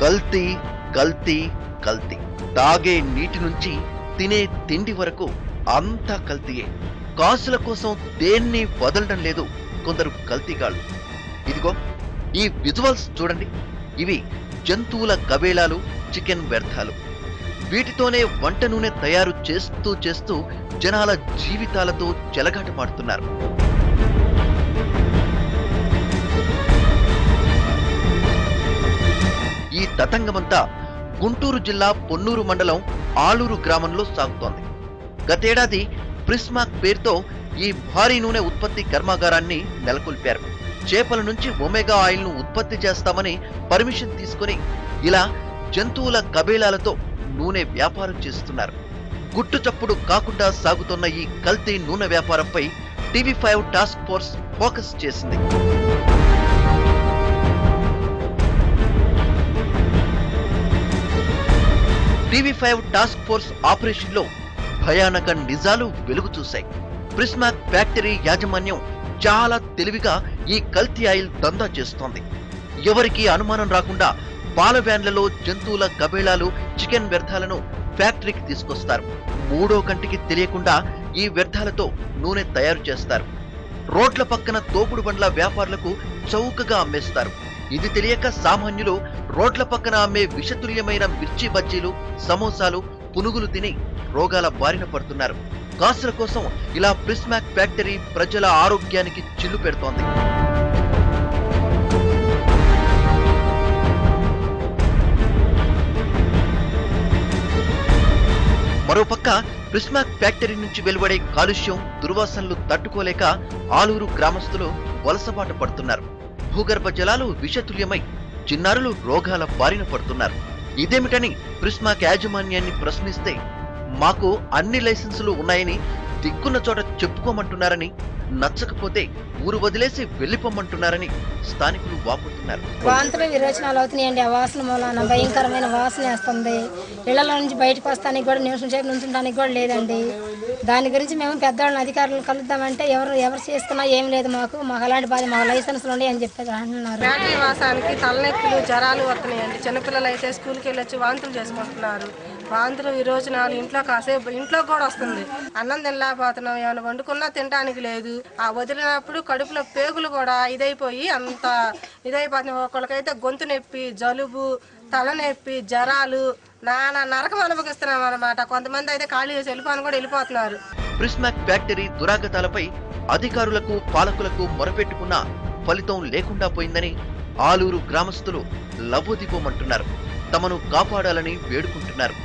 కల్తీ కల్తీ కల్తీ. తాగే నీటి నుంచి తినే తిండి వరకు అంతా కల్తీయే. కాసుల కోసం దేన్ని వదలడం లేదు కొందరు కల్తీగాళ్ళు. ఇదిగో ఈ విజువల్స్ చూడండి. ఇవి జంతువుల కబేళాలు, చికెన్ వ్యర్థాలు. వీటితోనే వంట నూనె తయారు చేస్తూ చేస్తూ జనాల జీవితాలతో చెలగాటమాడుతున్నారు. ఈ తతంగమంతా గుంటూరు జిల్లా పొన్నూరు మండలం ఆలూరు గ్రామంలో సాగుతోంది. గతేడాది ప్రిస్మాక్ పేరుతో ఈ భారీ నూనె ఉత్పత్తి కర్మాగారాన్ని నెలకొల్పారు. చేపల నుంచి ఒమేగా ఆయిల్ ను ఉత్పత్తి చేస్తామని పర్మిషన్ తీసుకుని ఇలా జంతువుల కబేళాలతో నూనె వ్యాపారం చేస్తున్నారు. గుట్టు చప్పుడు కాకుండా సాగుతున్న ఈ కల్తీ నూనె వ్యాపారంపై టీవీ5 టాస్క్ ఫోర్స్ ఫోకస్ చేసింది. టీవీ5 టాస్క్ ఫోర్స్ ఆపరేషన్ లో భయానక నిజాలు వెలుగు చూశాయి. ప్రిస్మాక్ ఫ్యాక్టరీ యాజమాన్యం చాలా తెలివిగా ఈ కల్తీ ఆయిల్ దందా చేస్తోంది. ఎవరికి అనుమానం రాకుండా పాల వ్యాన్లలో జంతువుల కబేళాలు, చికెన్ వ్యర్థాలను ఫ్యాక్టరీకి తీసుకొస్తారు. మూడో కంటికి తెలియకుండా ఈ వ్యర్థాలతో నూనె తయారు చేస్తారు. రోడ్ల పక్కన తోపుడు బండ్ల వ్యాపారులకు చౌకగా అమ్మేస్తారు. ఇది తెలియక సామాన్యులు రోడ్ల పక్కన అమ్మే విషతుల్యమైన మిర్చి బజ్జీలు, సమోసాలు, పునుగులు తిని రోగాల బారిన పడుతున్నారు. కాసుల కోసం ఇలా ప్రిస్మాక్ ఫ్యాక్టరీ ప్రజల ఆరోగ్యానికి చిల్లు పెడుతోంది. మరోపక్క ప్రిస్మాక్ ఫ్యాక్టరీ నుంచి వెలువడే కాలుష్యం, దుర్వాసనలు తట్టుకోలేక ఆలూరు గ్రామస్తులు వలసబాట పడుతున్నారు. భూగర్భ జలాలు విషతుల్యమై చిన్నారులు రోగాల బారిన పడుతున్నారు. ఇదేమిటని ప్రిస్మాక్ యాజమాన్యాన్ని ప్రశ్నిస్తే మాకు అన్ని లైసెన్సులు ఉన్నాయని దిక్కున్న చోట చెప్పుకోమంటున్నారని, నచ్చకపోతే ఊరు వదిలేసి వెళ్లిపోమంటున్నారని స్థానికులు వాపోతున్నారు. వాంతులు విరోచనాలు అవుతున్నాయండి. ఆ వాసన మూలాన భయంకరమైన వాసన వేస్తుంది. ఇళ్లలో నుంచి బయటకు వస్తానికి కూడా నిమిషం సేపు నుంచడానికి కూడా లేదండి. దాని గురించి మేము పెద్దవాళ్ళని అధికారులు కలుద్దామంటే ఎవరు చేస్తున్నా ఏం లేదు, మాకు అలాంటి బాధ, మాకు లైసెన్సులు ఉన్నాయి అని చెప్పేసి అంటున్నారు. బ్యాటరీ వాసానికి తలనొప్పులు, జ్వరాలు వస్తున్నాయండి. చిన్నపిల్లలు అయితే స్కూల్కి వెళ్ళొచ్చి వాంతులు చేసుకుంటున్నారు. వాంతులు విరోచనాలు ఇంట్లో కాసేపు ఇంట్లో కూడా వస్తుంది. అన్నం తినలేకపోతున్నాం, ఏమైనా వండుకున్నా తినడానికి లేదు. ఆ వదిలినప్పుడు కడుపులో పేగులు కూడా ఇదైపోయి అంత ఇదైపోతున్నాయి. ఒకళ్ళకైతే గొంతు నొప్పి, జలుబు, తలనొప్పి, జ్వరాలు, నానా నరకం అనుభవిస్తున్నాం అన్నమాట. కొంతమంది అయితే ఖాళీ చేసి వెళ్ళిపోతున్నారు. ప్రిస్మాక్ ఫ్యాక్టరీ దురాగతాలపై అధికారులకు, పాలకులకు మొరపెట్టుకున్నా ఫలితం లేకుండా పోయిందని ఆలూరు గ్రామస్తులు లబోదిబోమంటున్నారు. తమను కాపాడాలని వేడుకుంటున్నారు.